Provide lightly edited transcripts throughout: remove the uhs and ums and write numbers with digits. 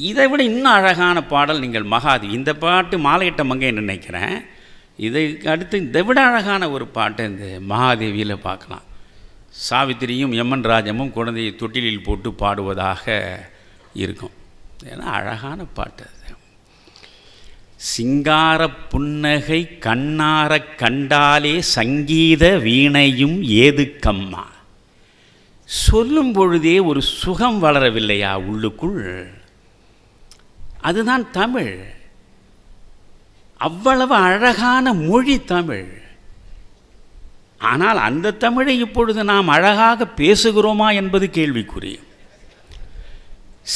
இதை விட இன்னும் அழகான பாடல் நீங்கள் மகாதேவி, இந்த பாட்டு மாலையிட்ட மங்கைன்னு நினைக்கிறேன். இதுக்கு அடுத்து இதை விட அழகான ஒரு பாட்டை இந்த மகாதேவியில் பார்க்கலாம். சாவித்திரியும் எம்என் ராஜமும் குழந்தையை தொட்டிலில் போட்டு பாடுவதாக இருக்கும். ஏன்னா அழகான பாட்டு அது. சிங்கார புன்னகை கண்ணார கண்டாலே சங்கீத வீணையும் ஏதுக்கம்மா. சொல்லும் பொழுதே ஒரு சுகம் வளரவில்லையா உள்ளுக்குள்? அதுதான் தமிழ். அவ்வளவு அழகான மொழி தமிழ். ஆனால் அந்த தமிழை இப்பொழுது நாம் அழகாக பேசுகிறோமா என்பது கேள்விக்குரிய.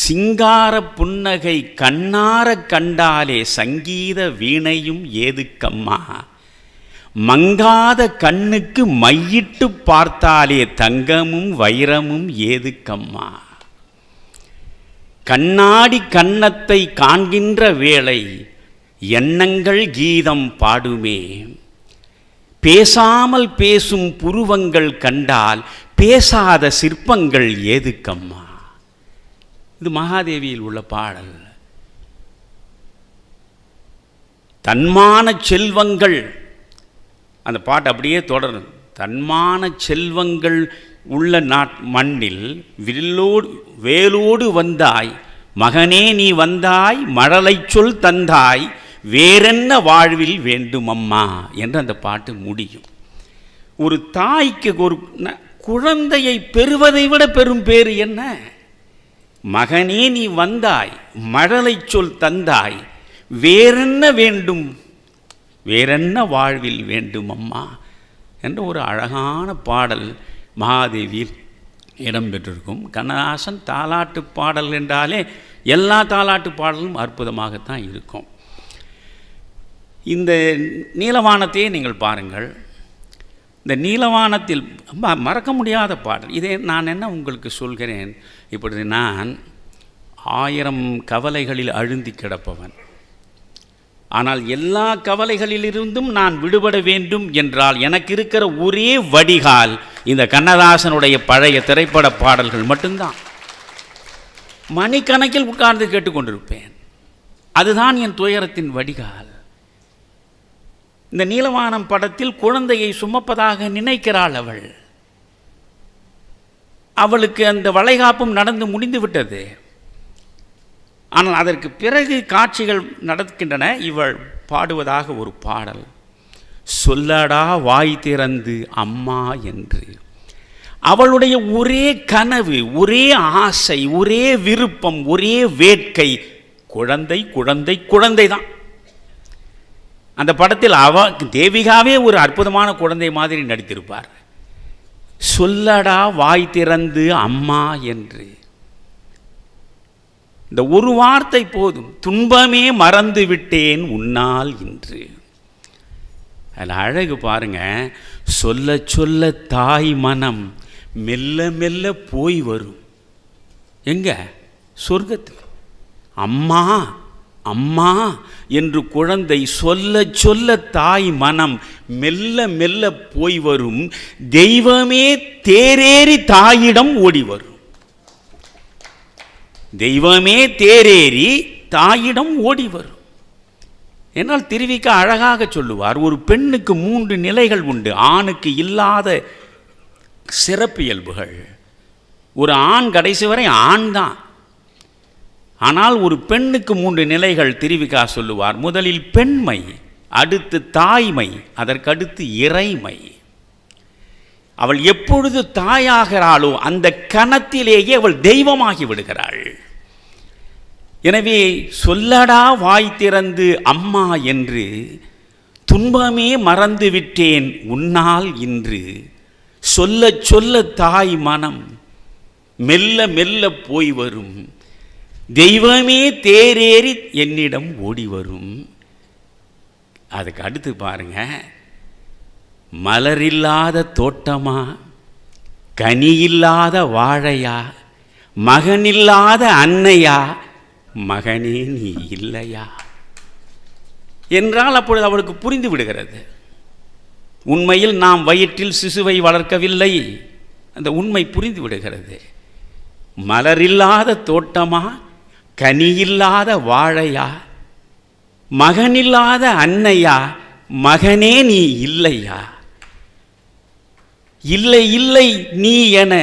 சிங்கார புன்னகை கண்ணார கண்டாலே சங்கீத வீணையும் ஏதுக்கம்மா. மங்காத கண்ணுக்கு மையிட்டு பார்த்தாலே தங்கமும் வைரமும் ஏதுக்கம்மா. கண்ணாடி கன்னத்தை காண்கின்ற வேளை எண்ணங்கள் கீதம் பாடுமே. பேசாமல் பேசும் புருவங்கள் கண்டால் பேசாத சிற்பங்கள் ஏதுக்கம்மா. இது மகாதேவியில் உள்ள பாடல். தன்மான செல்வங்கள், அந்த பாட்டு அப்படியே தொடரும். தன்மான செல்வங்கள் உள்ள மண்ணில் வேலோடு வந்தாய் மகனே நீ வந்தாய் மழலை சொல் தந்தாய் வேறென்ன வாழ்வில் வேண்டுமம்மா என்று அந்த பாட்டு முடியும். ஒரு தாய்க்கு ஒரு குழந்தையை பெறுவதை விட பெரும் பேறு என்ன? மகனே நீ வந்தாய் மழலை சொல் தந்தாய் வேறென்ன வேண்டும், வேறென்ன வாழ்வில் வேண்டுமம்மா என்ற ஒரு அழகான பாடல் மகாதேவியில் இடம்பெற்றிருக்கும். கண்ணதாசன் தாலாட்டு பாடல் என்றாலே எல்லா தாலாட்டு பாடலும் அற்புதமாகத்தான் இருக்கும். இந்த நீலவானத்தையே நீங்கள் பாருங்கள். இந்த நீலவானத்தில் மறக்க முடியாத பாடல். இதை நான் என்ன உங்களுக்கு சொல்கிறேன், இப்பொழுது நான் 1000 கவலைகளில் அழுந்தி கிடப்பவன். ஆனால் எல்லா கவலைகளிலிருந்தும் நான் விடுபட வேண்டும் என்றால் எனக்கு இருக்கிற ஒரே வடிகால் இந்த கண்ணதாசனுடைய பழைய திரைப்பட பாடல்கள் மட்டும்தான். மணிக்கணக்கில் உட்கார்ந்து கேட்டுக்கொண்டிருப்பேன். அதுதான் என் துயரத்தின் வடிகால். இந்த நீலவானம் படத்தில் குழந்தையை சுமப்பதாக நினைக்கிறாள் அவள். அவளுக்கு அந்த வளைகாப்பும் நடந்து முடிந்து விட்டது. ஆனால் அதற்கு பிறகு காட்சிகள் நடக்கின்றன. இவள் பாடுவதாக ஒரு பாடல், சொல்லடா வாய் திறந்து அம்மா என்று. அவளுடைய ஒரே கனவு, ஒரே ஆசை, ஒரே விருப்பம், ஒரே வேட்கை குழந்தை குழந்தை குழந்தை தான். அந்த படத்தில் தேவிகாவே ஒரு அற்புதமான குழந்தை மாதிரி நடித்திருப்பார். சொல்லடா வாய் திறந்து அம்மா என்று. இந்த ஒரு வார்த்தை போதும். துன்பமே மறந்து விட்டேன் உன்னால் இன்று. அதில் அழகு பாருங்க. சொல்ல சொல்ல தாய் மனம் மெல்ல மெல்ல போய் வரும். எங்க? சொர்க்கத்தில். அம்மா அம்மா என்று குழந்தை சொல்ல சொல்ல தாய் மனம் மெல்ல மெல்ல போய் வரும். தெய்வமே தேரேறி தாயிடம் ஓடி வரும். தெய்வமே தேரேறி தாயிடம் ஓடி வரும். என்னால் திருவிக்க அழகாக சொல்லுவார், ஒரு பெண்ணுக்கு 3 நிலைகள் உண்டு, ஆணுக்கு இல்லாத சிறப்பியல்புகள். ஒரு ஆண் கடைசி வரை ஆண் தான். ஆனால் ஒரு பெண்ணுக்கு 3 நிலைகள் திருவிக்கா சொல்லுவார். முதலில் பெண்மை, அடுத்து தாய்மை, அதற்கடுத்து இறைமை. அவள் எப்பொழுது தாயாகிறாளோ அந்த கணத்திலேயே அவள் தெய்வமாகி விடுகிறாள். எனவே சொல்லடா வாய் திறந்து அம்மா என்று, துன்பமே மறந்து விட்டேன் உன்னால் இன்று. சொல்ல சொல்ல தாய் மனம் மெல்ல மெல்ல போய் வரும். தெய்வமே தேரேறி என்னிடம் ஓடி வரும். அதுக்கு அடுத்து பாருங்க, மலரில்லாத தோட்டமா, கனியில்லாத வாழையா, மகனில்லாத அன்னையா, மகனே நீ இல்லையா என்றால் அப்பொழுது அவளுக்கு புரிந்து விடுகிறது, உண்மையில் நாம் வயிற்றில் சிசுவை வளர்க்கவில்லை. அந்த உண்மை புரிந்து விடுகிறது. மலரில்லாத தோட்டமா, கனியில்லாத வாழையா, மகனில்லாத அன்னையா, மகனே நீ இல்லையா, இல்லை இல்லை நீ என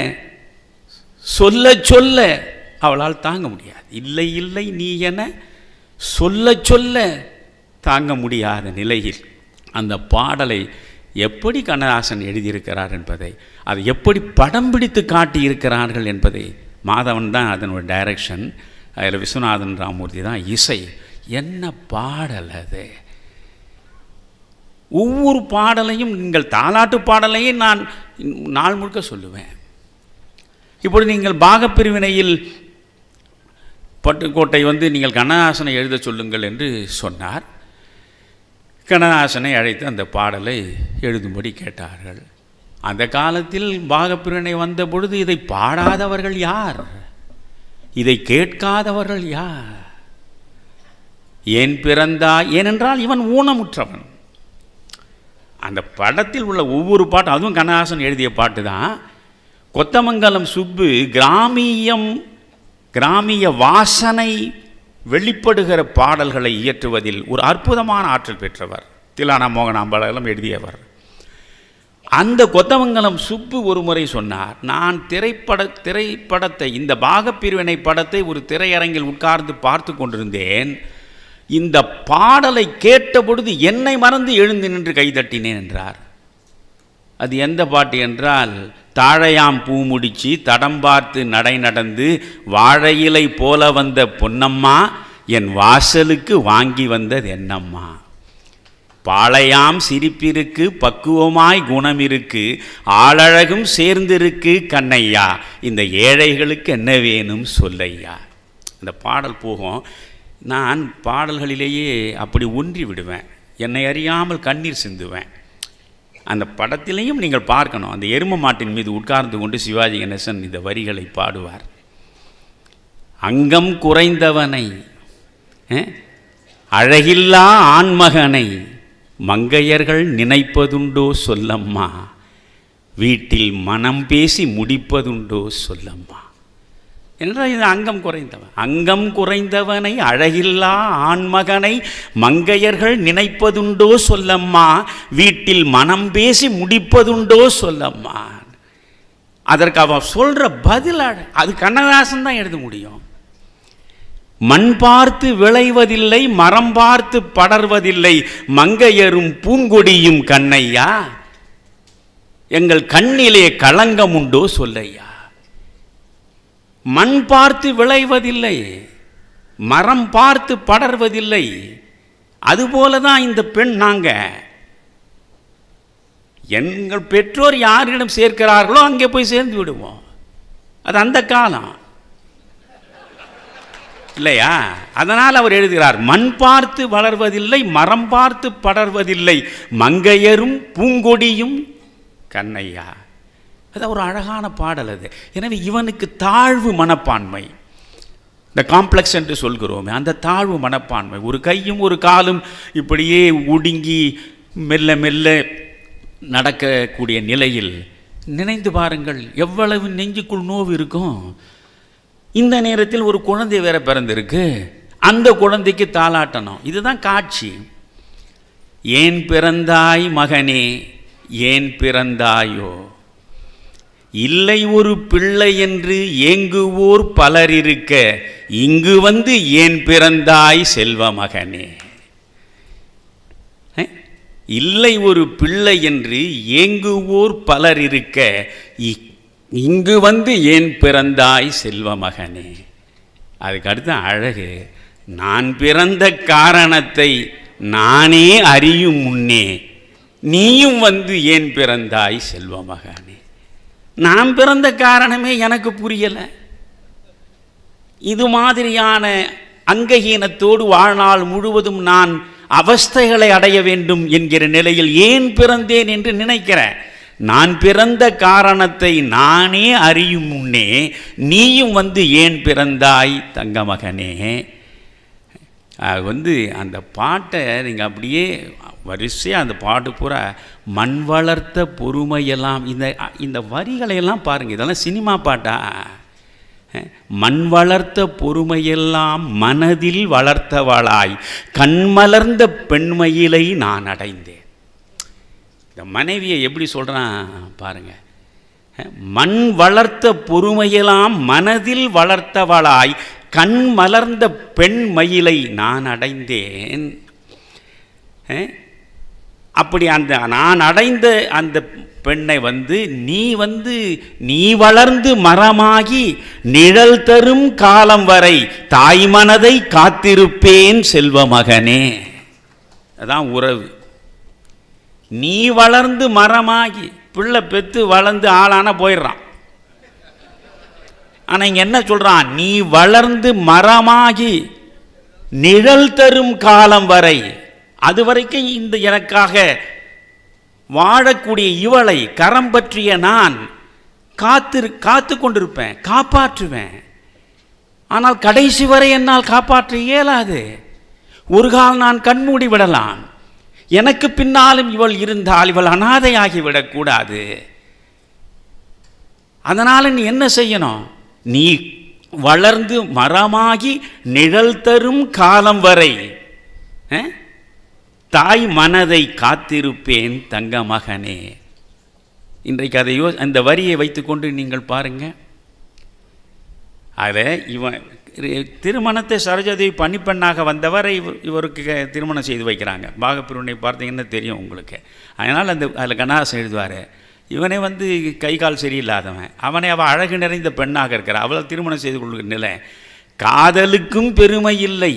சொல்ல சொல்ல அவளால் தாங்க முடியாது. இல்லை இல்லை நீ என சொல்ல சொல்ல தாங்க முடியாத நிலையில் அந்த பாடலை எப்படி கண்ணதாசன் எழுதியிருக்கிறார் என்பதை, அதை எப்படி படம் பிடித்து காட்டியிருக்கிறார்கள் என்பதை, மாதவன் தான் அதனுடைய டைரக்ஷன், அதில் விஸ்வநாதன் ராமூர்த்தி தான் இசை. என்ன பாடல் அது! ஒவ்வொரு பாடலையும், நீங்கள் தாலாட்டு பாடலையும் நான் நாள் முழுக்க சொல்லுவேன். இப்பொழுது நீங்கள் பாகப்பிரிவினையில் பட்டுக்கோட்டை நீங்கள் கண்ணதாசனை எழுத சொல்லுங்கள் என்று சொன்னார். கண்ணதாசனை அழைத்து அந்த பாடலை எழுதும்படி கேட்டார்கள். அந்த காலத்தில் பாகப்பிரிவினை வந்த பொழுது இதை பாடாதவர்கள் யார்? இதை கேட்காதவர்கள் யார்? ஏன் பிறந்தாய், ஏனென்றால் இவன் ஊனமுற்றவன். அந்த படத்தில் உள்ள ஒவ்வொரு பாட்டும், அதுவும் கண்ணதாசன் எழுதிய பாட்டு தான். கொத்தமங்கலம் சுப்பு கிராமிய வாசனை வெளிப்படுகிற பாடல்களை இயற்றுவதில் ஒரு அற்புதமான ஆற்றல் பெற்றவர். திலானா மோகனாம்பாளெல்லாம் எழுதியவர். அந்த கொத்தமங்கலம் சுப்பு ஒரு முறை சொன்னார், நான் திரைப்படத்தை, இந்த பாகப்பிரிவினை படத்தை ஒரு திரையரங்கில் உட்கார்ந்து பார்த்து கொண்டிருந்தேன். இந்த பாடலை கேட்ட பொழுது என்னை மறந்து எழுந்து நின்று கைதட்டினேன் என்றார். அது எந்த பாட்டு என்றால், தாழையாம் பூ முடிச்சு தடம் பார்த்து நடை நடந்து வாழையிலை போல வந்த பொன்னம்மா என் வாசலுக்கு வாங்கி வந்தது என்னம்மா, பாளையாம் சிரிப்பிருக்கு பக்குவமாய் குணமிருக்கு ஆளழகும் சேர்ந்திருக்கு கண்ணையா, இந்த ஏழைகளுக்கு என்ன வேணும் சொல்லையா. அந்த பாடல் போகும். நான் பாடல்களிலேயே அப்படி ஒன்றி விடுவேன், என்னை அறியாமல் கண்ணீர் சிந்துவேன். அந்த படத்திலையும் நீங்கள் பார்க்கணும், அந்த எரும மாட்டின் மீது உட்கார்ந்து கொண்டு சிவாஜி கணேசன் இந்த வரிகளை பாடுவார். அங்கம் குறைந்தவனை, அழகில்லா ஆண்மகனை மங்கையர்கள் நினைப்பதுண்டோ சொல்லம்மா, வீட்டில் மனம் பேசி முடிப்பதுண்டோ சொல்லம்மா என்றால் இது அங்கம் குறைந்தவனை அழகில்லா ஆண்மகனை மங்கையர்கள் நினைப்பதுண்டோ சொல்லம்மா, வீட்டில் மனம் பேசி முடிப்பதுண்டோ சொல்லம்மா. அதற்கு அவன் சொல்கிற பதில் அது கண்ணதாசன் தான் எழுத முடியும். மண் பார்த்து விளைவதில்லை, மரம் பார்த்து படர்வதில்லை, மங்கையரும் பூங்கொடியும் கண்ணையா, எங்கள் கண்ணிலே களங்கம் உண்டோ சொல்லையா. மண் பார்த்து விளைவதில்லை, மரம் பார்த்து படர்வதில்லை, அதுபோல தான் இந்த பெண். எங்கள் பெற்றோர் யாரிடம் சேர்க்கிறார்களோ அங்கே போய் சேர்ந்து விடுவோம். அது அந்த காலம் இல்லையா? அதனால் அவர் எழுதுகிறார், மண் பார்த்து வளர்வதில்லை, மரம் பார்த்து படர்வதில்லை, மங்கையரும் பூங்கொடியும் கண்ணையா. அது ஒரு அழகான பாடல் அது. எனவே இவனுக்கு தாழ்வு மனப்பான்மை, இந்த காம்ப்ளெக்ஸ் என்று சொல்கிறோமே, அந்த தாழ்வு மனப்பான்மை, ஒரு கையும் ஒரு காலும் இப்படியே ஒடுங்கி மெல்ல மெல்ல நடக்கக்கூடிய நிலையில் நினைந்து பாருங்கள், எவ்வளவு நெஞ்சுக்குள் நோவு இருக்கும். இந்த நேரத்தில் ஒரு குழந்தை வேற பிறந்திருக்கு, அந்த குழந்தைக்கு தாலாட்டணும். இதுதான் காட்சி. ஏன் பிறந்தாய் மகனே, ஏன் பிறந்தாயோ, இல்லை ஒரு பிள்ளை என்று ஏங்குவோர் பலர் இருக்க, இங்கு வந்து ஏன் பிறந்தாய் செல்வ மகனே. இல்லை ஒரு பிள்ளை என்று ஏங்குவோர் பலர் இருக்க, இங்கு வந்து ஏன் பிறந்தாய் செல்வ மகனே. அதுக்கு அடுத்த அழகு, நான் பிறந்த காரணத்தை நானே அறியும் முன்னே நீயும் வந்து ஏன் பிறந்தாய் செல்வ மகனே. நான் பிறந்த காரணமே எனக்கு புரியலை. இது மாதிரியான அங்கஹீனத்தோடு வாழ்நாள் முழுவதும் நான் அவஸ்தைகளை அடைய வேண்டும் என்கிற நிலையில் ஏன் பிறந்தேன் என்று நினைக்கிறேன். நான் பிறந்த காரணத்தை நானே அறியும் முன்னே நீயும் வந்து ஏன் பிறந்தாய் தங்க மகனே. அந்த பாட்டை நீங்கள் அப்படியே வரிசையாக அந்த பாட்டு பூரா மண் வளர்த்த பொறுமையெல்லாம், இந்த வரிகளையெல்லாம் பாருங்கள். இதெல்லாம் சினிமா பாட்டா? மண் வளர்த்த பொறுமையெல்லாம் மனதில் வளர்த்தவளாய் கண்மலர்ந்த பெண்மையிலை நான் அடைந்தேன். இந்த மனைவியை எப்படி சொல்கிறான் பாருங்க. மண் வளர்த்த பொறுமையெல்லாம் மனதில் வளர்த்தவளாய் கண் மலர்ந்த பெண்மயிலை நான் அடைந்தேன். அப்படி அந்த நான் அடைந்த அந்த பெண்ணை நீ வளர்ந்து மரமாகி நிழல் தரும் காலம் வரை தாய் மனதை காத்திருப்பேன் செல்வ மகனே. அதான் உறவு. நீ வளர்ந்து மரமாகி, பிள்ளை பெற்று வளர்ந்து ஆளான போயிடுறான். ஆனால் இங்கே என்ன சொல்கிறான்? நீ வளர்ந்து மரமாகி நிழல் தரும் காலம் வரை, அது வரைக்கும் இந்த எனக்காக வாழக்கூடிய இவளை கரம் பற்றிய நான் காத்து கொண்டிருப்பேன், காப்பாற்றுவேன். ஆனால் கடைசி வரை என்னால் காப்பாற்ற இயலாது. ஒரு கால் நான் கண்மூடி விடலாம். எனக்கு பின்னாலும் இவள் இருந்தால் இவள் அனாதையாகிவிடக்கூடாது. அதனால் நீ என்ன செய்யணும்? நீ வளர்ந்து மரமாகி நிழல் தரும் காலம் வரை தாய் மனதை காத்திருப்பேன் தங்க மகனே. இன்றைக்கு அதையோ அந்த வரியை வைத்துக்கொண்டு நீங்கள் பாருங்க. அதை இவன் திருமணத்தை சரோஜாதேவி பணிப்பெண்ணாக வந்தவரை இவருக்கு திருமணம் செய்து வைக்கிறாங்க. பாகப்பிரிவினை பார்த்தீங்கன்னா தெரியும் உங்களுக்கு. அதனால் அதில் கண்ணாசன் எழுதுவார், இவனே கை கால் சரியில்லாதவன், அவனை அவள் அழகு நிறைந்த பெண்ணாக இருக்கிறான், அவளை திருமணம் செய்து கொள்கிற நிலை. காதலுக்கும் பெருமை இல்லை,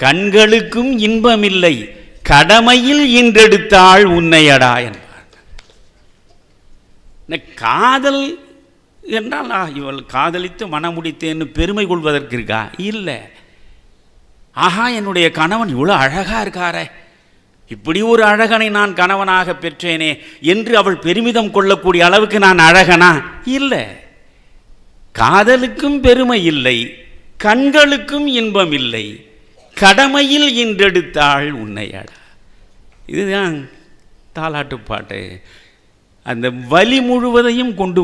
கண்களுக்கும் இன்பம் இல்லை, கடமையில் ஈன்றெடுத்தாள் உன்னையடா என்பார். இந்த காதல் என்றால் இவள் காதலித்து மனமுடித்தேன்னு பெருமை கொள்வதற்கு இருக்கா? இல்லை. ஆஹா, என்னுடைய கணவன் இவ்வளோ அழகாக இருக்காரே, இப்படி ஒரு அழகனை நான் கணவனாக பெற்றேனே என்று அவள் பெருமிதம் கொள்ளக்கூடிய அளவுக்கு நான் அழகனா? இல்லை. காதலுக்கும் பெருமை இல்லை, கண்களுக்கும் இன்பம் இல்லை, கடமையில் ஈன்றெடுத்தாள் உன்னையடா. இதுதான் தாலாட்டு பாட்டு. அந்த வலி முழுவதையும் கொண்டு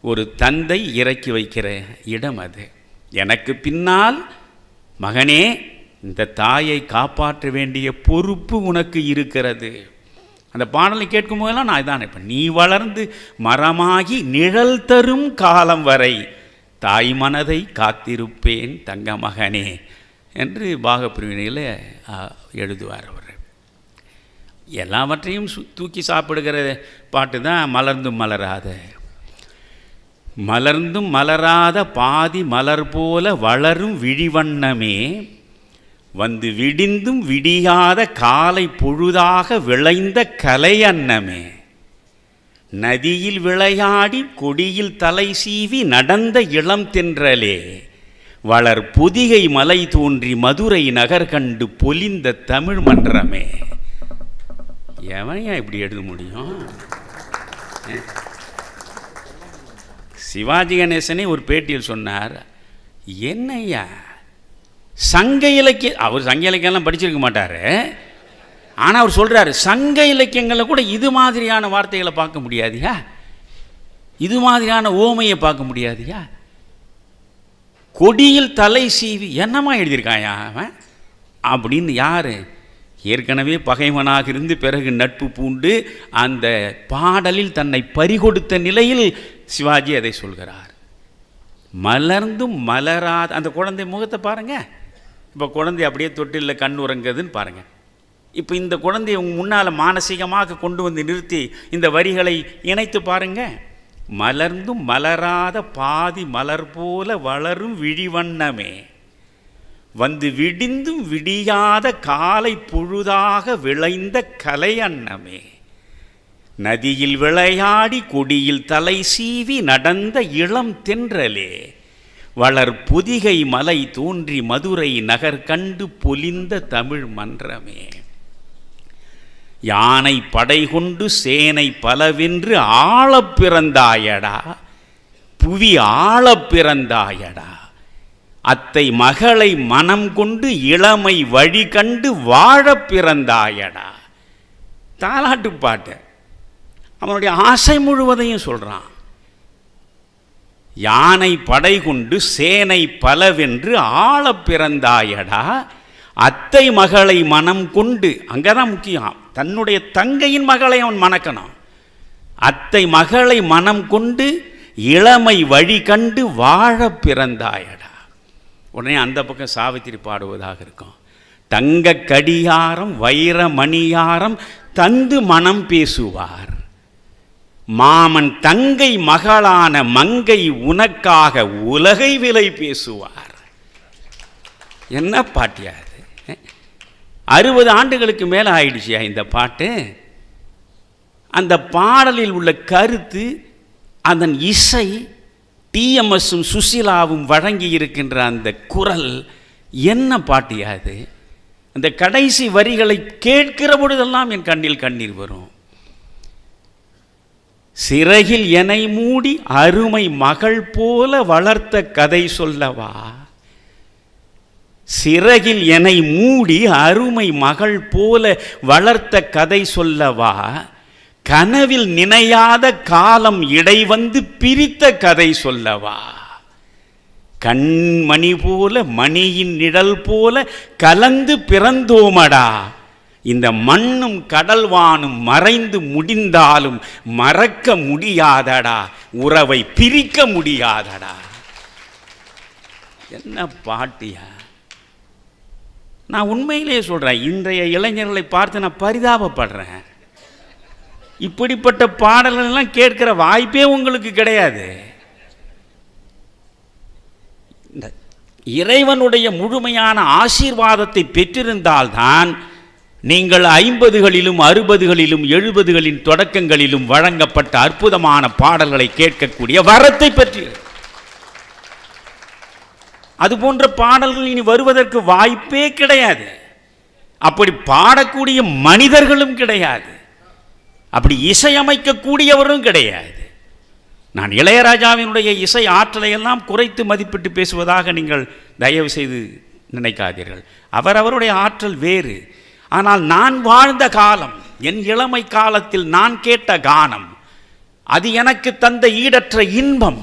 ஒரு தந்தை இறக்கி வைக்கிற இடம் அது. எனக்கு பின்னால் மகனே, இந்த தாயை காப்பாற்ற வேண்டிய பொறுப்பு உனக்கு இருக்கிறது. அந்த பாடலை கேட்கும் போதெல்லாம் நான் இதான் இப்போ நீ வளர்ந்து மரமாகி நிழல் தரும் காலம் வரை தாய் மனதை காத்திருப்பேன் தங்க மகனே என்று பாகப்பிரிவினையில் எழுதுவார் அவர். எல்லாவற்றையும் தூக்கி சாப்பிடுகிற பாட்டு தான் மலர்ந்தும் மலராத. மலர்ந்தும் மலராத பாதி மலர் போல வளரும் விழிவண்ணமே, விடிந்தும் விடியாத காலை பொழுதாக விளைந்த கலையன்னமே, நதியில் விளையாடி கொடியில் தலை சீவி நடந்த இளம் தென்றலே, வளர் பொதிகை மலை தோன்றி மதுரை நகர் கண்டு பொலிந்த தமிழ் மன்றமே. எவனையா இப்படி எழுத முடியும்? சிவாஜி கணேசனே ஒரு பேட்டியில் சொன்னார், என்னையா சங்க இலக்கிய, அவர் சங்க இலக்கியம்லாம் படிச்சிருக்க மாட்டார், ஆனால் அவர் சொல்கிறார் சங்க இலக்கியங்களில் கூட இது மாதிரியான வார்த்தைகளை பார்க்க முடியாதியா, இது மாதிரியான ஓமையை பார்க்க முடியாதியா. கொடியில் தலை சீவி என்னமா எழுதியிருக்காயா அவன் அப்படின்னு. யார்? ஏற்கனவே பகைவனாக இருந்து பிறகு நட்பு பூண்டு அந்த பாடலில் தன்னை பறிகொடுத்த நிலையில் சிவாஜி அதை சொல்கிறார். மலர்ந்தும் மலராத அந்த குழந்தை முகத்தை பாருங்கள். இப்போ குழந்தை அப்படியே தொட்டிலில் கண் உறங்குதுன்னு பாருங்கள். இப்போ இந்த குழந்தையை உங்கள் முன்னால் மானசீகமாக கொண்டு நிறுத்தி இந்த வரிகளை இணைத்து பாருங்கள். மலர்ந்தும் மலராத பாதி மலர் போல வளரும் விழிவண்ணமே, விடிந்தும் விடியாத காலை பொழுதாக விளைந்த கலையன்னமே, நதியில் விளையாடி கொடியில் தலை சீவி நடந்த இளம் தென்றலே, வளர் பொதிகை மலை தோன்றி மதுரை நகர் கண்டு பொலிந்த தமிழ் மன்றமே, யானை படை கொண்டு சேனை பலவென்று ஆளப் பிறந்தாயடா, புவி ஆளப் பிறந்தாயடா, அத்தை மகளை மனம் கொண்டு இளமை வழி கண்டு வாழப் பிறந்தாயடா. தாலாட்டு பாட்டு அவனுடைய ஆசை முழுவதையும் சொல்கிறான். யானை படை கொண்டு சேனை பலவென்று ஆள பிறந்தாயடா, அத்தை மகளை மனம் கொண்டு, அங்கதான் முக்கியம், தன்னுடைய தங்கையின் மகளை அவன் மணக்கணும். அத்தை மகளை மனம் கொண்டு இளமை வழி கண்டு வாழ பிறந்தாயடா. உடனே அந்த பக்கம் சாவித்திரி பாடுவதாக இருக்கும். தங்க கடியாரம் வைர மணியாரம் தந்து மனம் பேசுவார், மாமன் தங்கை மகளான மங்கை உனக்காக உலகை விலை பேசுவார். என்ன பாட்டியா அது? 60 ஆண்டுகளுக்கு மேலே ஆயிடுச்சியா இந்த பாட்டு. அந்த பாடலில் உள்ள கருத்து, அதன் இசை, டிஎம்எஸும் சுசீலாவும் வழங்கி இருக்கின்ற அந்த குரல், என்ன பாட்டியா அது? அந்த கடைசி வரிகளை கேட்கிற பொழுதெல்லாம் என் கண்ணில் கண்ணீர் வரும். சிறகில் என்னை மூடி அருமை மகள் போல வளர்த்த கதை சொல்லவா, சிறகில் என்னை மூடி அருமை மகள் போல வளர்த்த கதை சொல்லவா, கனவில் நினையாத காலம் இடை வந்து பிரித்த கதை சொல்லவா, கண்மணி போல மணியின் நிழல் போல கலந்து பிறந்தோமடா, இந்த மண்ணும் கடல்வானும் மறைந்து முடிந்தாலும் மறக்க முடியாதடா, உறவை பிரிக்க முடியாதடா. என்ன பாட்டியா! நான் உண்மையிலே சொல்கிறேன், இன்றைய இளைஞர்களை பார்த்து நான் பரிதாபப்படுறேன். இப்படிப்பட்ட பாடல்கள்லாம் கேட்கிற வாய்ப்பே உங்களுக்கு கிடையாது. இந்த இறைவனுடைய முழுமையான ஆசீர்வாதத்தை பெற்றிருந்தால்தான் நீங்கள் 50களிலும் 60களிலும் 70களின் தொடக்கங்களிலும் வழங்கப்பட்ட அற்புதமான பாடல்களை கேட்கக்கூடிய வரத்தை பற்றி. அதுபோன்ற பாடல்கள் இனி வருவதற்கு வாய்ப்பே கிடையாது. அப்படி பாடக்கூடிய மனிதர்களும் கிடையாது, அப்படி இசையமைக்கக்கூடியவரும் கிடையாது. நான் இளையராஜாவினுடைய இசை ஆற்றலை எல்லாம் குறைத்து மதிப்பிட்டு பேசுவதாக நீங்கள் தயவு செய்து நினைக்காதீர்கள். அவருடைய ஆற்றல் வேறு. ஆனால் நான் வாழ்ந்த காலம், என் இளமை காலத்தில் நான் கேட்ட கானம், அது எனக்கு தந்த ஈடற்ற இன்பம்.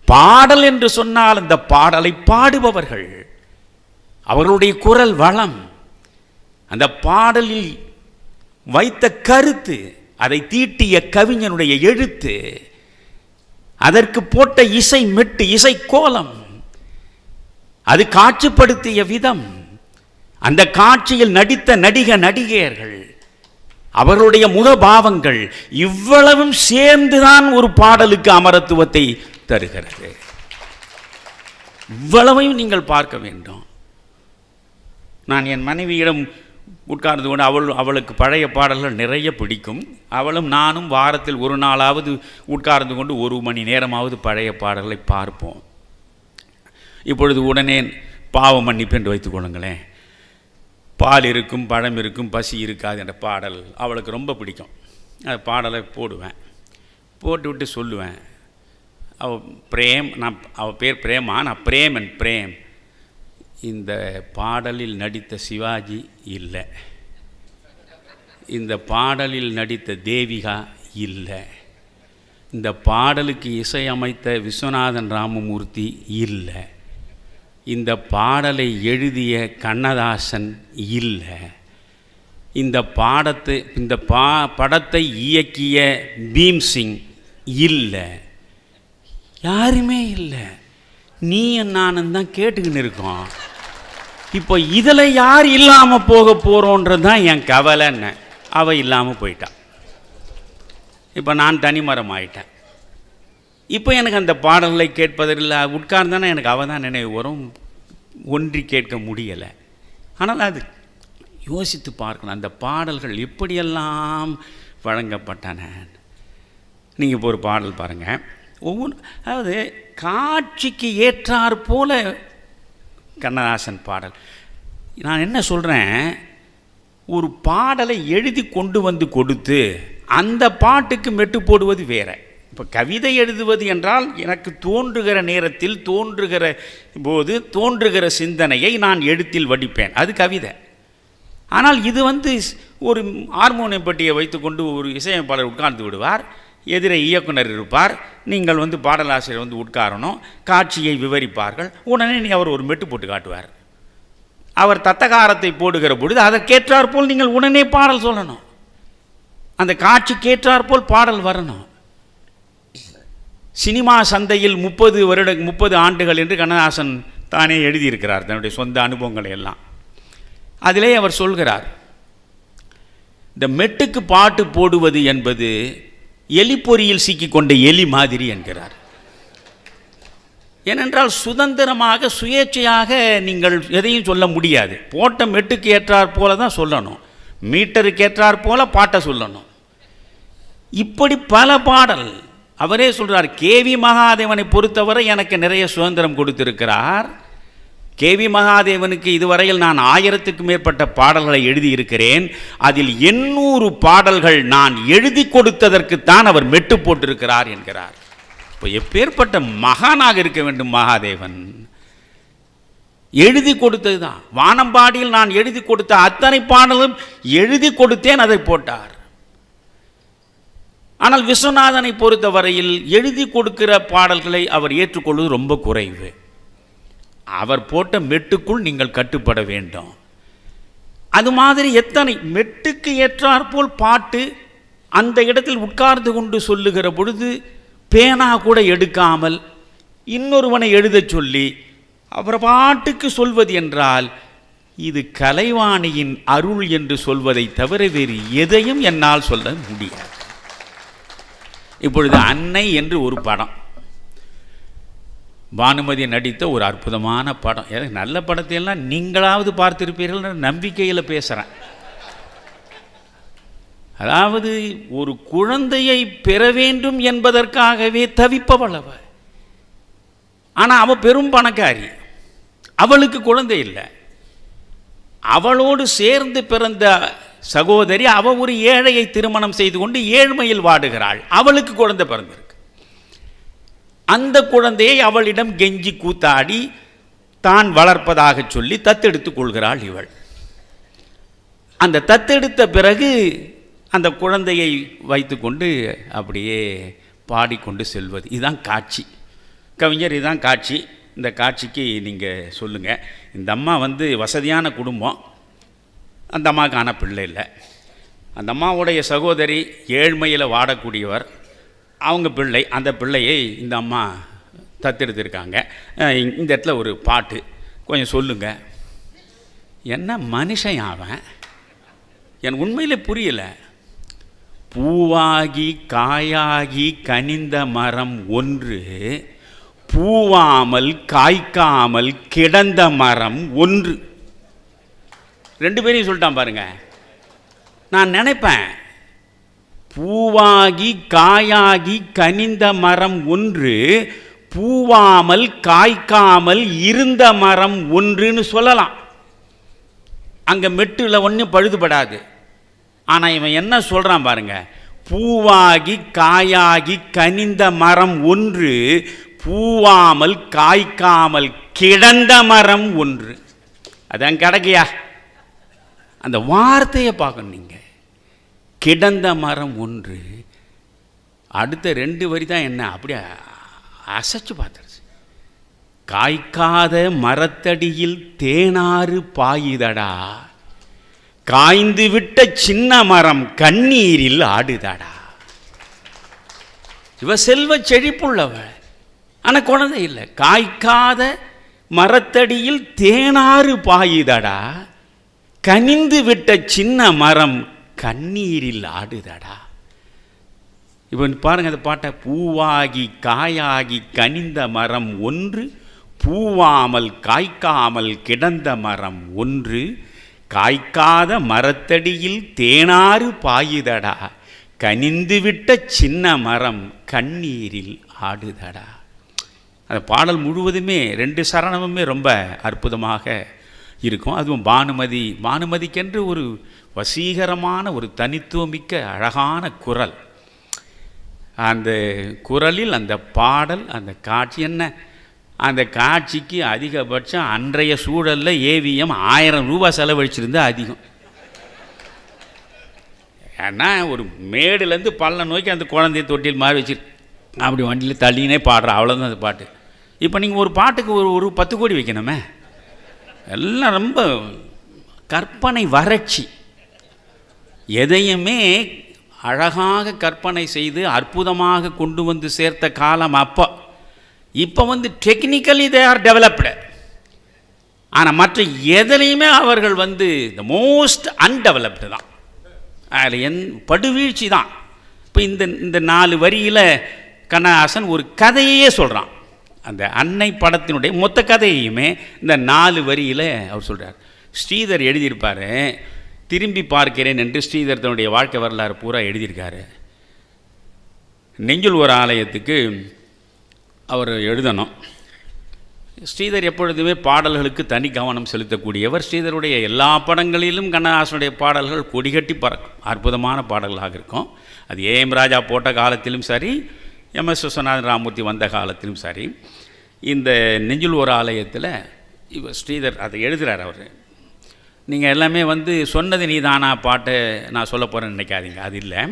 பாடல் என்று சொன்னால் அந்த பாடலை பாடுபவர்கள், அவர்களுடைய குரல் வளம், அந்த பாடலில் வைத்த கருத்து, அதை தீட்டிய கவிஞனுடைய எழுத்து, அதற்கு போட்ட இசை மெட்டு, இசை கோலம், அது காட்சிப்படுத்திய விதம், அந்த காட்சியில் நடித்த நடிகையர்கள், அவர்களுடைய முகபாவங்கள், இவ்வளவும் சேர்ந்துதான் ஒரு பாடலுக்கு அமரத்துவத்தை தருகிறது. இவ்வளவையும் நீங்கள் பார்க்க வேண்டும். நான் என் மனைவியிடம் உட்கார்ந்து கொண்டு, அவளுக்கு பழைய பாடல்கள் நிறைய பிடிக்கும். அவளும் நானும் வாரத்தில் ஒரு நாளாவது உட்கார்ந்து கொண்டு 1 மணி நேரமாவது பழைய பாடல்களை பார்ப்போம். இப்பொழுது உடனே பாவ மன்னிப்பு என்று வைத்துக் கொள்ளுங்களேன். பால் இருக்கும், பழம் இருக்கும், பசி இருக்காது என்ற பாடல் அவளுக்கு ரொம்ப பிடிக்கும். அந்த பாடலை போடுவேன், போட்டுவிட்டு சொல்லுவேன், அவள் பேர் பிரேமா, நான் பிரேம். இந்த பாடலில் நடித்த சிவாஜி இல்லை, இந்த பாடலில் நடித்த தேவிகா இல்லை, இந்த பாடலுக்கு இசையமைத்த விஸ்வநாதன் ராமமூர்த்தி இல்லை, இந்த பாடலை எழுதிய கண்ணதாசன் இல்லை, இந்த படத்தை இயக்கிய பீம்சிங் இல்லை, யாருமே இல்லை. நீ நானும் தான் கேட்டுக்கின்னு இருக்கோம். இப்போ இதில் யார் இல்லாமல் போக போகிறோன்றது தான் என் கவலைன்னு. அவள் இல்லாமல் போயிட்டான். இப்போ நான் தனிமரம் ஆயிட்டேன். இப்போ எனக்கு அந்த பாடல்களை கேட்பதில் உட்கார்ந்தானே எனக்கு அவள் தான் நினைவு வரும், ஒன்றி கேட்க முடியலை. ஆனால் அது யோசித்து பார்க்கணும், அந்த பாடல்கள் எப்படியெல்லாம் வழங்கப்பட்டன. நீங்கள் இப்போ ஒரு பாடல் பாருங்கள், அதாவது காட்சிக்கு ஏற்றாற் போல கண்ணதாசன் பாடல். நான் என்ன சொல்கிறேன், ஒரு பாடலை எழுதி கொண்டு வந்து கொடுத்து அந்த பாட்டுக்கு மெட்டு போடுவது வேறு. இப்போ கவிதை எழுதுவது என்றால் எனக்கு தோன்றுகிற நேரத்தில், தோன்றுகிற போது, தோன்றுகிற சிந்தனையை நான் எழுத்தில் வடிப்பேன், அது கவிதை. ஆனால் இது ஒரு ஹார்மோனியம் பெட்டியை வைத்துக்கொண்டு ஒரு இசையமைப்பாளர் உட்கார்ந்து விடுவார், எதிரே இயக்குனர் இருப்பார், நீங்கள் பாடலாசிரியர் உட்காரணும், காட்சியை விவரிப்பார்கள். உடனே அவர் ஒரு மெட்டு போட்டு காட்டுவார். அவர் தத்தகாரத்தை போடுகிற பொழுது அதற்கேற்றாற்போல் நீங்கள் உடனே பாடல் சொல்லணும். அந்த காட்சிக்கேற்றாற்போல் பாடல் வரணும். சினிமா சந்தையில் 30 ஆண்டுகள் என்று கண்ணதாசன் தானே எழுதியிருக்கிறார் தன்னுடைய சொந்த அனுபவங்களை எல்லாம். அதிலே அவர் சொல்கிறார், இந்த மெட்டுக்கு பாட்டு போடுவது என்பது எலிப்பொறியில் சிக்கிக்கொண்ட எலி மாதிரி என்கிறார். ஏனென்றால் சுதந்திரமாக சுயேட்சையாக நீங்கள் எதையும் சொல்ல முடியாது. போட்ட மெட்டுக்கு ஏற்றாற் போல தான் சொல்லணும், மீட்டருக்கு ஏற்றாற் போல பாட்டை சொல்லணும். இப்படி பல பாடல் அவரே சொல்கிறார். கேவி மகாதேவனை பொறுத்தவரை எனக்கு நிறைய சுதந்திரம் கொடுத்திருக்கிறார். கேவி மகாதேவனுக்கு இதுவரையில் நான் 1000க்கும் மேற்பட்ட பாடல்களை எழுதியிருக்கிறேன். அதில் 800 பாடல்கள் நான் எழுதி கொடுத்ததற்குத்தான் அவர் மெட்டு போட்டிருக்கிறார் என்கிறார். இப்போ எப்பேற்பட்ட மகானாக இருக்க வேண்டும் மகாதேவன். எழுதி கொடுத்தது தான். வானம்பாடியில் நான் எழுதி கொடுத்த அத்தனை பாடலும் எழுதி கொடுத்தேன், அதை போட்டார். ஆனால் விஸ்வநாதனை பொறுத்தவரையில் எழுதி கொடுக்கிற பாடல்களை அவர் ஏற்றுக்கொள்வது ரொம்ப குறைவு. அவர் போட்ட மெட்டுக்குள் நீங்கள் கட்டுப்பட வேண்டும். அது மாதிரி எத்தனை மெட்டுக்கு ஏற்றாற்போல் பாட்டு அந்த இடத்தில் உட்கார்ந்து கொண்டு சொல்லுகிற பொழுது பேனா கூட எடுக்காமல் இன்னொருவனை எழுதச் சொல்லி அவர் பாட்டுக்கு சொல்வது என்றால் இது கலைவாணியின் அருள் என்று சொல்வதை தவிர வேறு எதையும் என்னால் சொல்ல முடியாது. இப்பொழுது அன்னை என்று ஒரு படம், பானுமதி நடித்த ஒரு அற்புதமான படம். நல்ல படத்தையெல்லாம் நீங்களாவது பார்த்திருப்பீர்கள் நம்பிக்கையில் பேசுகிறேன். அதாவது ஒரு குழந்தையை பெற வேண்டும் என்பதற்காகவே தவிப்பவள் அவள். ஆனால் அவள் பெரும் பணக்காரி, அவளுக்கு குழந்தை இல்லை. அவளோடு சேர்ந்து பிறந்த சகோதரி அவள் ஒரு ஏழையை திருமணம் செய்து கொண்டு ஏழ்மையில் வாடுகிறாள். அவளுக்கு குழந்தை பிறந்திருக்கு. அந்த குழந்தையை அவளிடம் கெஞ்சி கூத்தாடி தான் வளர்ப்பதாக சொல்லி தத்தெடுத்துக் கொள்கிறாள் இவள். அந்த தத்தெடுத்த பிறகு அந்த குழந்தையை வைத்துக்கொண்டு அப்படியே பாடிக்கொண்டு செல்வது, இதுதான் காட்சி. கவிஞர் இதுதான் காட்சி. இந்த காட்சிக்கு நீங்கள் சொல்லுங்கள். இந்த அம்மா வசதியான குடும்பம், அந்த அம்மாவுக்கான பிள்ளை இல்லை. அந்த அம்மாவுடைய சகோதரி ஏழ்மையில் வாடக்கூடியவர், அவங்க பிள்ளை. அந்த பிள்ளையை இந்த அம்மா தத்தெடுத்திருக்காங்க. இந்த இடத்துல ஒரு பாட்டு கொஞ்சம் சொல்லுங்கள். என்ன மனுஷன் அவன், என் உண்மையில் புரியலை. பூவாகி காயாகி கனிந்த மரம் ஒன்று, பூவாமல் காய்க்காமல் கிடந்த மரம் ஒன்று. 2 பேரையும் சொல்லிட்டான் பாருங்க. நான் நினைப்பேன், பூவாகி காயாகி கனிந்த மரம் ஒன்று, பூவாமல் காய்க்காமல் இருந்த மரம் ஒன்றுன்னு சொல்லலாம். அங்கே மெட்டில் ஒன்றும் பழுதுபடாது. ஆனால் இவன் என்ன சொல்கிறான் பாருங்க, பூவாகி காயாகி கனிந்த மரம் ஒன்று, பூவாமல் காய்க்காமல் கிடந்த மரம் ஒன்று. அதான் கிடைக்கையா? அந்த வார்த்தையை பார்க்கணும் நீங்கள். கிடந்த மரம் ஒன்று. அடுத்த 2 வரி தான் என்ன அப்படியே அசைச்சு பார்த்துருச்சு. காய்க்காத மரத்தடியில் தேனாறு பாயுதடா, காய்ந்து விட்ட சின்ன மரம் கண்ணீரில் ஆடுதடா. இவ செல்வ செழிப்புள்ளவள், ஆனால் குழந்தை இல்லை. காய்க்காத மரத்தடியில் தேனாறு பாயுதடா, கனிந்து விட்ட சின்ன மரம் கண்ணீரில் ஆடுதடா. இப்போ பாருங்க அந்த பாட்டை. பூவாகி காயாகி கனிந்த மரம் ஒன்று, பூவாமல் காய்க்காமல் கிடந்த மரம் ஒன்று, காய்க்காத மரத்தடியில் தேனாறு பாயுதடா, கனிந்து விட்ட சின்ன மரம் கண்ணீரில் ஆடுதடா. அந்த பாடல் முழுவதுமே 2 சரணமுமே ரொம்ப அற்புதமாக இருக்கும். அதுவும் பானுமதிக்கென்று ஒரு வசீகரமான ஒரு தனித்துவமிக்க அழகான குரல். அந்த குரலில் அந்த பாடல், அந்த காட்சி என்ன, அந்த காட்சிக்கு அதிகபட்சம் அன்றைய சூழலில் ஏவிஎம் 1000 ரூபாய் செலவழிச்சிருந்தா அதிகம். ஆனால் ஒரு மேடுலேருந்து பல்ல நோக்கி அந்த குழந்தைய தொட்டில் மாதிரி வச்சு அப்படி வண்டியில் தள்ளினே பாடுறா, அவ்வளோதான் அந்த பாட்டு. இப்போ நீங்கள் ஒரு பாட்டுக்கு ஒரு 10 கோடி வைக்கணுமே. எல்லாம் ரொம்ப கற்பனை வறட்சி. எதையுமே அழகாக கற்பனை செய்து அற்புதமாக கொண்டு வந்து சேர்த்த காலம் அப்போ. இப்போ டெக்னிக்கலி தே ஆர் டெவலப்டு. ஆனால் மற்ற எதுலேயுமே அவர்கள் த மோஸ்ட் அன்டெவலப்டு தான். அதில் படுவீழ்ச்சி தான். இப்போ இந்த 4 வரியில் கண்ணதாசன் ஒரு கதையே சொல்கிறான். அந்த அன்னை படத்தினுடைய மொத்த கதையுமே இந்த 4 வரியில் அவர் சொல்கிறார். ஸ்ரீதர் எழுதியிருப்பார், திரும்பி பார்க்கிறேன் என்று ஸ்ரீதர் தன்னுடைய வாழ்க்கை வரலாறு பூரா எழுதியிருக்காரு. நெஞ்சில் ஒரு ஆலயத்துக்கு அவர் எழுதணும். ஸ்ரீதர் எப்பொழுதுமே பாடல்களுக்கு தனி கவனம் செலுத்தக்கூடியவர். ஸ்ரீதருடைய எல்லா படங்களிலும் கண்ணதாசனுடைய பாடல்கள் கொடிகட்டி பறக்கும், அற்புதமான பாடல்களாக இருக்கும். அது ஏஎம் ராஜா போட்ட காலத்திலும் சரி, எம்எஸ் விஸ்வநாதன் ராமூர்த்தி வந்த காலத்திலும் சரி. இந்த நெஞ்சில் ஒரு ஆலயத்தில் இவர் ஸ்ரீதர் அதை எழுதுகிறார். அவர் நீங்கள் எல்லாமே சொன்னது நீ தானா பாட்டை நான் சொல்ல போகிறேன்னு நினைக்காதீங்க, அது இல்லை.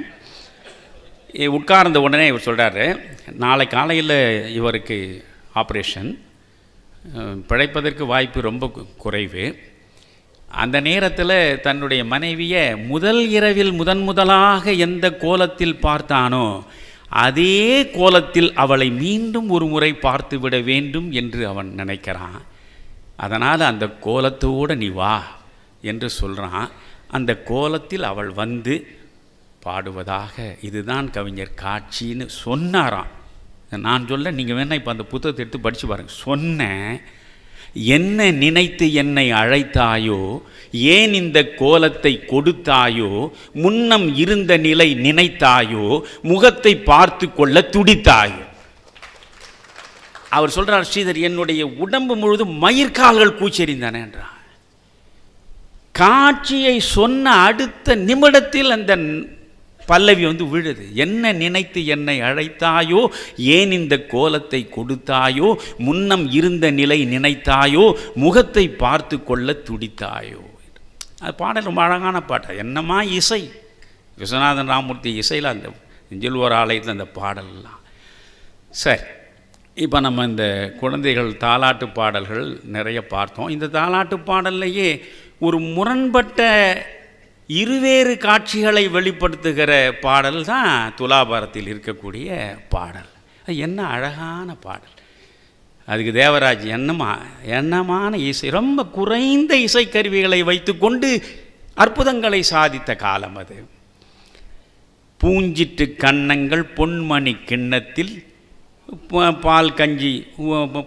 உட்கார்ந்த உடனே இவர் சொல்கிறாரு, நாளை காலையில் இவருக்கு ஆப்ரேஷன், பிழைப்பதற்கு வாய்ப்பு ரொம்ப குறைவு. அந்த நேரத்தில் தன்னுடைய மனைவியை முதல் இரவில் முதலாக எந்த கோலத்தில் பார்த்தானோ அதே கோலத்தில் அவளை மீண்டும் ஒரு முறை பார்த்து விட வேண்டும் என்று அவன் நினைக்கிறான். அதனால் அந்த கோலத்தோடு நீ வா என்று சொல்கிறான். அந்த கோலத்தில் அவள் பாடுவதாக இதுதான் கவிஞர் காட்சின்னு சொன்னாராம். நான் சொல்ல, நீங்கள் வேணால் இப்போ அந்த புத்தகத்தை எடுத்து படித்து பாருங்கள். சொன்னேன், என்ன நினைத்து என்னை அழைத்தாயோ, ஏன் இந்த கோலத்தை கொடுத்தாயோ, முன்னம் இருந்த நிலை நினைத்தாயோ, முகத்தை பார்த்து கொள்ள துடித்தாயோ. அவர் சொல்கிறார், ஸ்ரீதர், என்னுடைய உடம்பு முழுதும் மயிர்கால்கள் கூச்செறிந்தானே என்றார். காட்சியை சொன்ன அடுத்த நிமிடத்தில் அந்த பல்லவி விழுது. என்ன நினைத்து என்னை அழைத்தாயோ, ஏன் இந்த கோலத்தை கொடுத்தாயோ, முன்னம் இருந்த நிலை நினைத்தாயோ, முகத்தை பார்த்து கொள்ள துடித்தாயோ. அது பாடல் ரொம்ப அழகான பாட்டு. என்னமா இசை! விஸ்வநாதன் ராமூர்த்தி இசையில் அந்த நெஞ்சில் ஒரு ஆலயத்தில் அந்த பாடல்லாம். சரி, இப்போ நம்ம இந்த குழந்தைகள் தாலாட்டு பாடல்கள் நிறைய பார்த்தோம். இந்த தாலாட்டு பாடல்லையே ஒரு முரண்பட்ட இருவேறு காட்சிகளை வெளிப்படுத்துகிற பாடல் தான் துலாபாரத்தில் இருக்கக்கூடிய பாடல். அது என்ன அழகான பாடல்! அதுக்கு தேவராஜ் என்னமான இசை, ரொம்ப குறைந்த இசைக்கருவிகளை வைத்துக்கொண்டு அற்புதங்களை சாதித்த காலம் அது. பூஞ்சிட்டு கன்னங்கள் பொன்மணி கிண்ணத்தில் பால் கஞ்சி,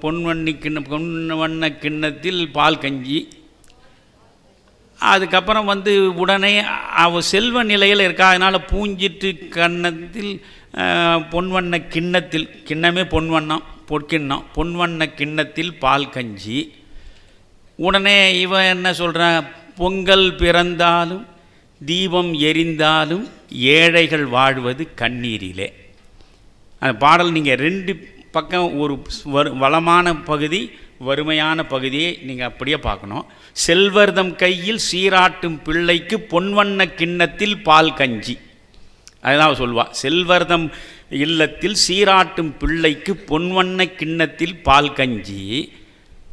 பொன்வண்ண கிண்ணத்தில் பால் கஞ்சி. அதுக்கப்புறம் உடனே அவள் செல்வ நிலையில் இருக்கா, அதனால் பூஞ்சிட்டு கன்னத்தில் பொன்வண்ண கிண்ணத்தில், கிண்ணமே பொன்வண்ணம், பொற்கிண்ணம், பொன்வண்ண கிண்ணத்தில் பால் கஞ்சி. உடனே இவன் என்ன சொல்கிறான், பொங்கல் பிறந்தாலும் தீபம் எரிந்தாலும் ஏழைகள் வாழ்வது கண்ணீரிலே. அந்த பாடல் நீங்கள் 2 பக்கம், ஒரு வளமான பகுதி, வறுமையான பகுதியை நீங்கள் அப்படியே பார்க்கணும். செல்வர்தம் கையில் சீராட்டும் பிள்ளைக்கு பொன்வண்ண கிண்ணத்தில் பால் கஞ்சி. அதுதான் சொல்லுவா, செல்வர்தம் இல்லத்தில் சீராட்டும் பிள்ளைக்கு பொன்வண்ண கிண்ணத்தில் பால் கஞ்சி.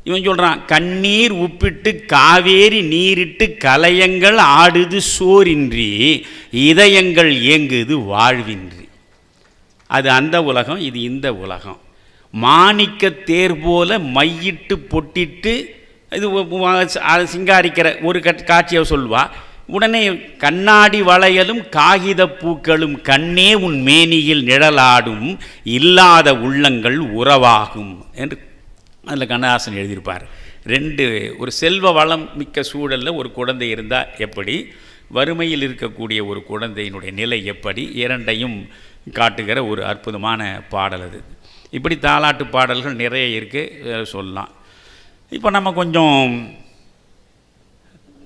இவன் சொல்கிறான், கண்ணீர் உப்பிட்டு காவேரி நீரிட்டு கலையங்கள் ஆடுது சோரின்றி, இதயங்கள் ஏங்குது வாழ்வின்றி. அது அந்த உலகம், இது இந்த உலகம். மாணிக்க தேர் போல மையிட்டு பொட்டிட்டு இது சிங்காரிக்கிற ஒரு காட்சியை சொல்வா. உடனே கண்ணாடி வளையலும் காகித பூக்களும் கண்ணே உன் மேனியில் நிழலாடும், இல்லாத உள்ளங்கள் உறவாகும் என்று அதில் கண்ணதாசன் எழுதியிருப்பார். 2 ஒரு செல்வ வளம் மிக்க சூழலில் ஒரு குழந்தை இருந்தால் எப்படி, வறுமையில் இருக்கக்கூடிய ஒரு குழந்தையினுடைய நிலை எப்படி, 2ஐயும் காட்டுகிற ஒரு அற்புதமான பாடல் அது. இப்படி தாலாட்டு பாடல்கள் நிறைய இருக்குது, சொல்லலாம். இப்போ நம்ம கொஞ்சம்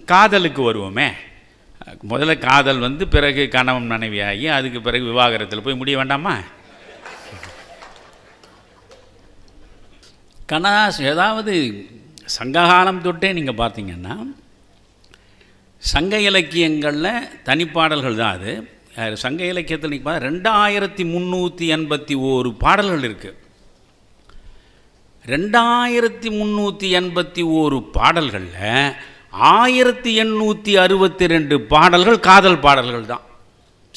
காதலுக்கு வருவோமே. முதல்ல காதல் பிறகு கணவன் மனைவியாகி அதுக்கு பிறகு விவாகரத்தில் போய் முடிய வேண்டாமா? கண்ணதாசன் ஏதாவது சங்ககாலம் தொட்டே நீங்கள் பார்த்தீங்கன்னா சங்க இலக்கியங்களில் தனிப்பாடல்கள் தான் அது. சங்க இலக்கியத்தில் நீங்கள் பார்த்தா 2381 பாடல்கள் இருக்குது. 2381 பாடல்களில் 1862 பாடல்கள் காதல் பாடல்கள் தான்.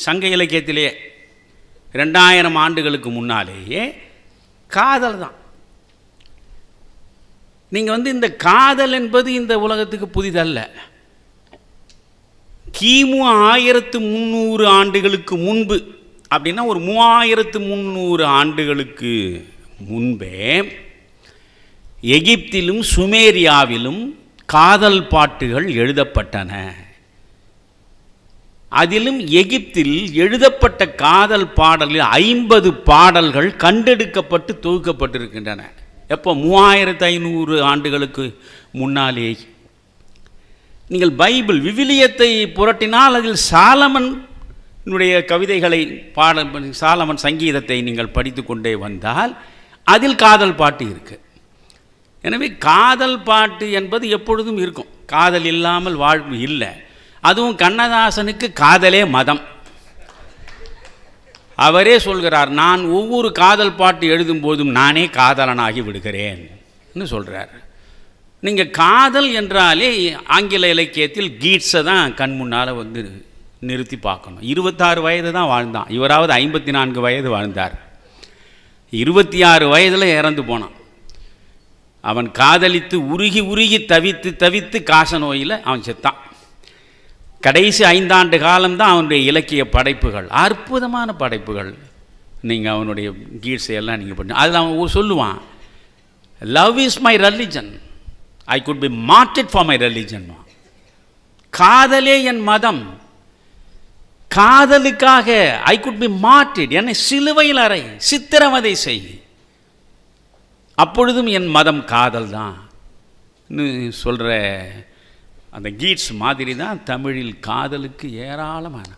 சங்க இலக்கியத்திலேயே 2000 ஆண்டுகளுக்கு முன்னாலேயே காதல் தான். நீங்கள் இந்த காதல் என்பது இந்த உலகத்துக்கு புதிதல்ல. கிமு 1300 ஆண்டுகளுக்கு முன்பு, அப்படின்னா ஒரு 3300 ஆண்டுகளுக்கு முன்பே எகிப்திலும் சுமேரியாவிலும் காதல் பாட்டுகள் எழுதப்பட்டன. அதிலும் எகிப்தில் எழுதப்பட்ட காதல் பாடலில் 50 பாடல்கள் கண்டெடுக்கப்பட்டு தொகுக்கப்பட்டிருக்கின்றன. எப்போ? 3500 ஆண்டுகளுக்கு முன்னாலே. நீங்கள் பைபிள் விவிலியத்தை புரட்டினால் அதில் சாலமனுடைய கவிதைகளை சாலமன் சங்கீதத்தை நீங்கள் படித்து கொண்டே வந்தால் அதில் காதல் பாட்டு இருக்குது. எனவே காதல் பாட்டு என்பது எப்பொழுதும் இருக்கும். காதல் இல்லாமல் வாழ்வு இல்லை. அதுவும் கண்ணதாசனுக்கு காதலே மதம். அவரே சொல்கிறார், நான் ஒவ்வொரு காதல் பாட்டு எழுதும் போதும் நானே காதலனாகி விடுகிறேன் சொல்கிறார். நீங்கள் காதல் என்றாலே ஆங்கில இலக்கியத்தில் கீட்ஸை தான் கண் முன்னால் நிறுத்தி பார்க்கணும். 26 வயது தான் வாழ்ந்தான். இவராவது 54 வயது வாழ்ந்தார். 26 வயதில் இறந்து போனான். அவன் காதலித்து உருகி உருகி தவித்து தவித்து காச நோயில் அவன் செத்தான். கடைசி 5 ஆண்டு காலம்தான் அவனுடைய இலக்கிய படைப்புகள், அற்புதமான படைப்புகள். நீங்கள் அவனுடைய கீட்ஸையெல்லாம் நீங்கள் பண்ண அதில் அவன் சொல்லுவான், love is my religion, I could be martyred for my religion. காதலே என் மதம், காதலுக்காக ஐ குட் பி மார்டட், என்னை சிலுவையில் அறை, சித்திரவதை செய், அப்பொழுதும் என் மதம் காதல் தான் சொல்கிற அந்த கீட்ஸ் மாதிரி தான் தமிழில் காதலுக்கு ஏராளமான